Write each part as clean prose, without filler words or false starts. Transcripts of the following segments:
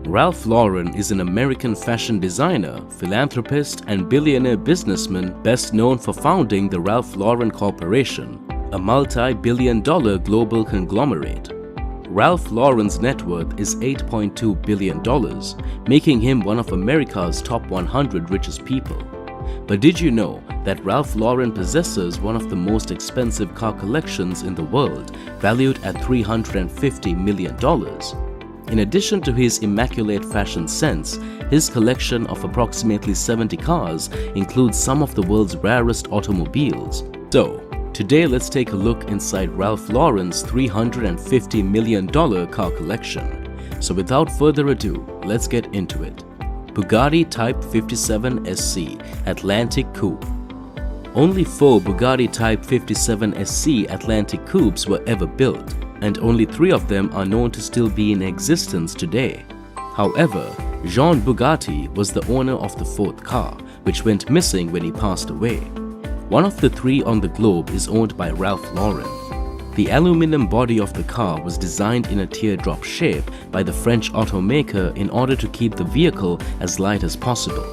Ralph Lauren is an American fashion designer, philanthropist, and billionaire businessman best known for founding the Ralph Lauren Corporation, a multi-billion-dollar global conglomerate. Ralph Lauren's net worth is $8.2 billion, making him one of America's top 100 richest people. But did you know that Ralph Lauren possesses one of the most expensive car collections in the world, valued at $350 million? In addition to his immaculate fashion sense, his collection of approximately 70 cars includes some of the world's rarest automobiles. So, today let's take a look inside Ralph Lauren's $350 million car collection. So without further ado, let's get into it. Bugatti Type 57 SC Atlantic Coupe. Only 4 Bugatti Type 57 SC Atlantic Coupes were ever built, and only 3 of them are known to still be in existence today. However, Jean Bugatti was the owner of the 4th car, which went missing when he passed away. One of the 3 on the globe is owned by Ralph Lauren. The aluminum body of the car was designed in a teardrop shape by the French automaker in order to keep the vehicle as light as possible.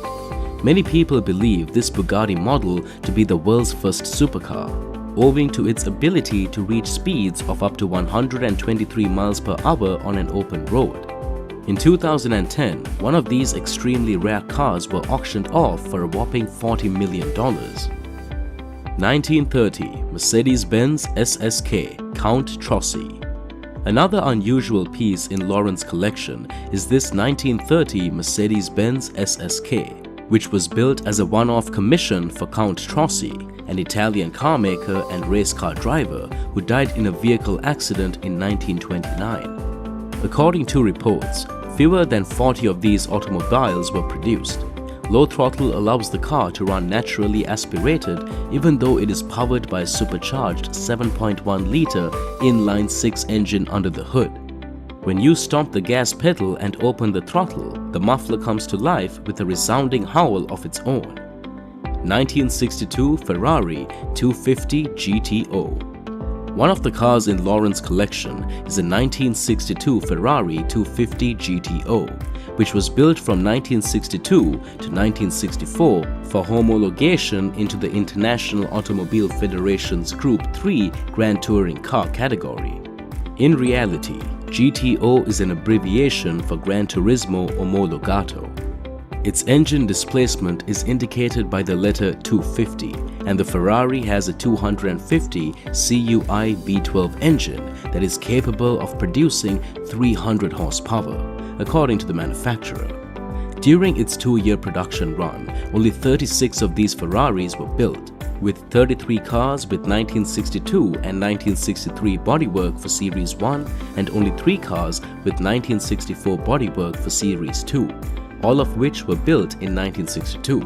Many people believe this Bugatti model to be the world's first supercar, owing to its ability to reach speeds of up to 123 miles per hour on an open road. In 2010, one of these extremely rare cars were auctioned off for a whopping $40 million. 1930 Mercedes-Benz SSK Count Trossi. Another unusual piece in Lauren's collection is this 1930 Mercedes-Benz SSK, which was built as a one-off commission for Count Trossi, an Italian carmaker and race car driver who died in a vehicle accident in 1929. According to reports, fewer than 40 of these automobiles were produced. Low throttle allows the car to run naturally aspirated even though it is powered by a supercharged 7.1-liter inline-6 engine under the hood. When you stomp the gas pedal and open the throttle, the muffler comes to life with a resounding howl of its own. 1962 Ferrari 250 GTO. One of the cars in Lauren's collection is a 1962 Ferrari 250 GTO, which was built from 1962 to 1964 for homologation into the International Automobile Federation's Group 3 Grand Touring Car category. In reality, GTO is an abbreviation for Gran Turismo Omologato. Its engine displacement is indicated by the letter 250, and the Ferrari has a 250 CUI V12 engine that is capable of producing 300 horsepower, according to the manufacturer. During its 2-year production run, only 36 of these Ferraris were built, with 33 cars with 1962 and 1963 bodywork for Series 1 and only 3 cars with 1964 bodywork for Series 2, all of which were built in 1962.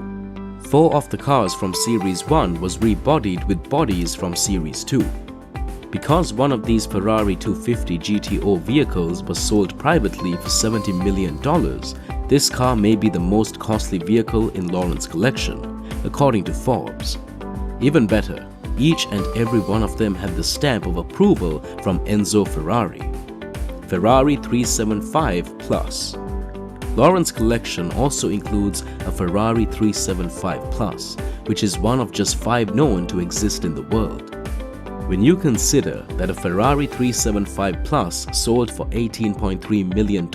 4 of the cars from Series 1 was rebodied with bodies from Series 2. Because one of these Ferrari 250 GTO vehicles was sold privately for $70 million, this car may be the most costly vehicle in Lauren's collection, according to Forbes. Even better, each and every one of them had the stamp of approval from Enzo Ferrari. Ferrari 375 Plus. Lauren's collection also includes a Ferrari 375 Plus, which is one of just 5 known to exist in the world. When you consider that a Ferrari 375 Plus sold for $18.3 million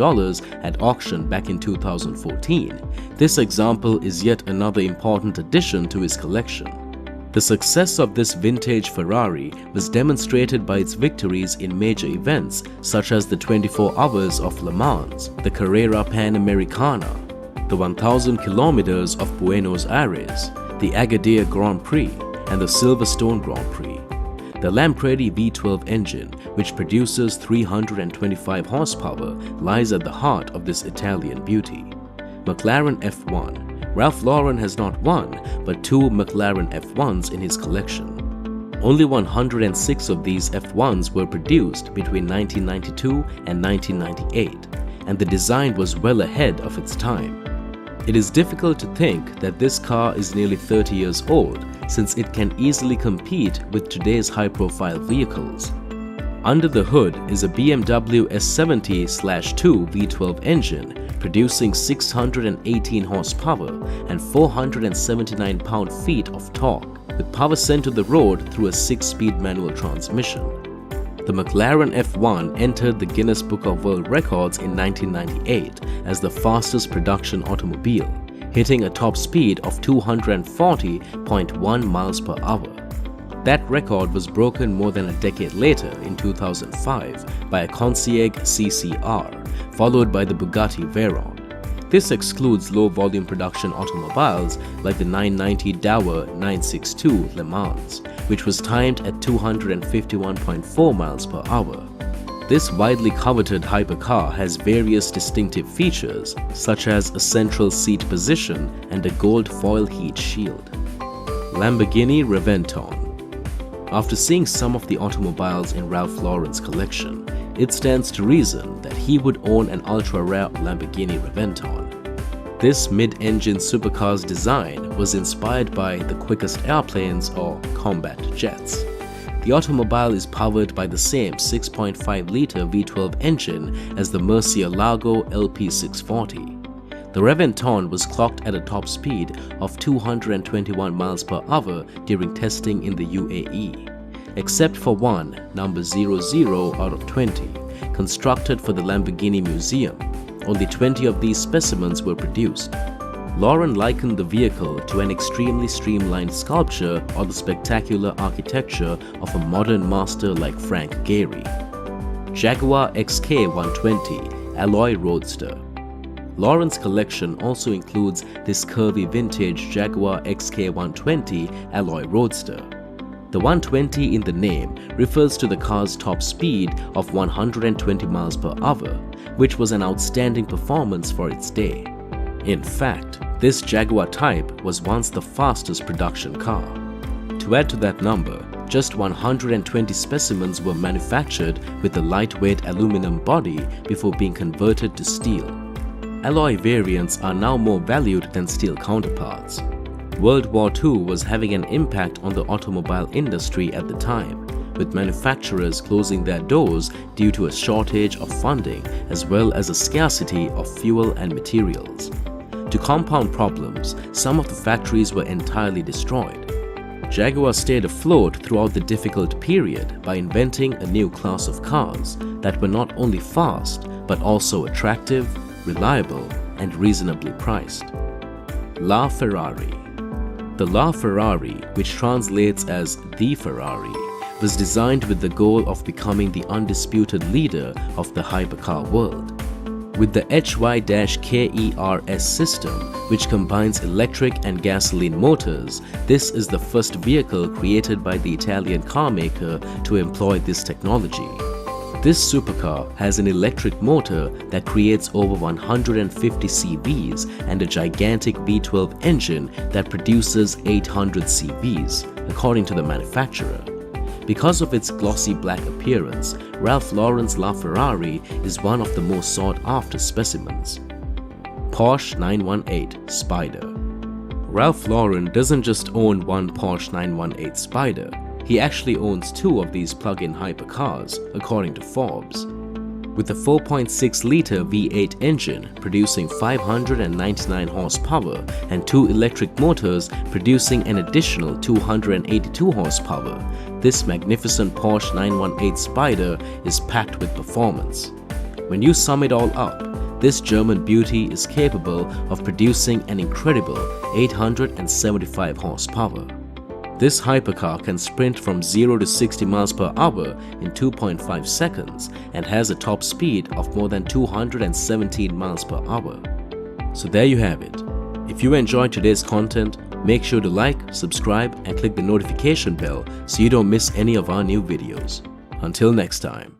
at auction back in 2014, this example is yet another important addition to his collection. The success of this vintage Ferrari was demonstrated by its victories in major events such as the 24 Hours of Le Mans, the Carrera Panamericana, the 1,000 kilometers of Buenos Aires, the Agadir Grand Prix, and the Silverstone Grand Prix. The Lamborghini V12 engine, which produces 325 horsepower, lies at the heart of this Italian beauty. McLaren F1. Ralph Lauren has not one, but 2 McLaren F1s in his collection. Only 106 of these F1s were produced between 1992 and 1998, and the design was well ahead of its time. It is difficult to think that this car is nearly 30 years old, since it can easily compete with today's high-profile vehicles. Under the hood is a BMW S70/2 V12 engine producing 618 horsepower and 479 pound-feet of torque, with power sent to the road through a 6-speed manual transmission. The McLaren F1 entered the Guinness Book of World Records in 1998 as the fastest production automobile, hitting a top speed of 240.1 miles per hour. That record was broken more than a decade later in 2005 by a Koenigsegg CCR, followed by the Bugatti Veyron. This excludes low-volume production automobiles like the 990 Dauer 962 Le Mans, which was timed at 251.4 miles per hour. This widely coveted hypercar has various distinctive features, such as a central seat position and a gold foil heat shield. Lamborghini Reventon. After seeing some of the automobiles in Ralph Lauren's collection, it stands to reason that he would own an ultra-rare Lamborghini Reventon. This mid-engine supercar's design was inspired by the quickest airplanes or combat jets. The automobile is powered by the same 6.5-liter V12 engine as the Murcielago LP640. The Reventon was clocked at a top speed of 221 miles per hour during testing in the UAE, except for one, number 00 out of 20, constructed for the Lamborghini Museum. Only 20 of these specimens were produced. Lauren likened the vehicle to an extremely streamlined sculpture or the spectacular architecture of a modern master like Frank Gehry. Jaguar XK120 Alloy Roadster. Lauren's collection also includes this curvy vintage Jaguar XK120 Alloy Roadster. The 120 in the name refers to the car's top speed of 120 miles per hour, which was an outstanding performance for its day. In fact, this Jaguar type was once the fastest production car. To add to that number, just 120 specimens were manufactured with a lightweight aluminum body before being converted to steel. Alloy variants are now more valued than steel counterparts. World War II was having an impact on the automobile industry at the time, with manufacturers closing their doors due to a shortage of funding as well as a scarcity of fuel and materials. To compound problems, some of the factories were entirely destroyed. Jaguar stayed afloat throughout the difficult period by inventing a new class of cars that were not only fast but also attractive, reliable, and reasonably priced. LaFerrari. The LaFerrari, which translates as the Ferrari, was designed with the goal of becoming the undisputed leader of the hypercar world. With the HY-KERS system, which combines electric and gasoline motors, this is the first vehicle created by the Italian carmaker to employ this technology. This supercar has an electric motor that creates over 150 CVs and a gigantic V12 engine that produces 800 CVs, according to the manufacturer. Because of its glossy black appearance, Ralph Lauren's LaFerrari is one of the most sought-after specimens. Porsche 918 Spyder. Ralph Lauren doesn't just own one Porsche 918 Spyder. He actually owns two of these plug-in hypercars, according to Forbes. With a 4.6-liter V8 engine producing 599 horsepower and two electric motors producing an additional 282 horsepower, this magnificent Porsche 918 Spyder is packed with performance. When you sum it all up, this German beauty is capable of producing an incredible 875 horsepower. This hypercar can sprint from 0 to 60 miles per hour in 2.5 seconds and has a top speed of more than 217 miles per hour. So there you have it. If you enjoyed today's content, make sure to like, subscribe, and click the notification bell so you don't miss any of our new videos. Until next time.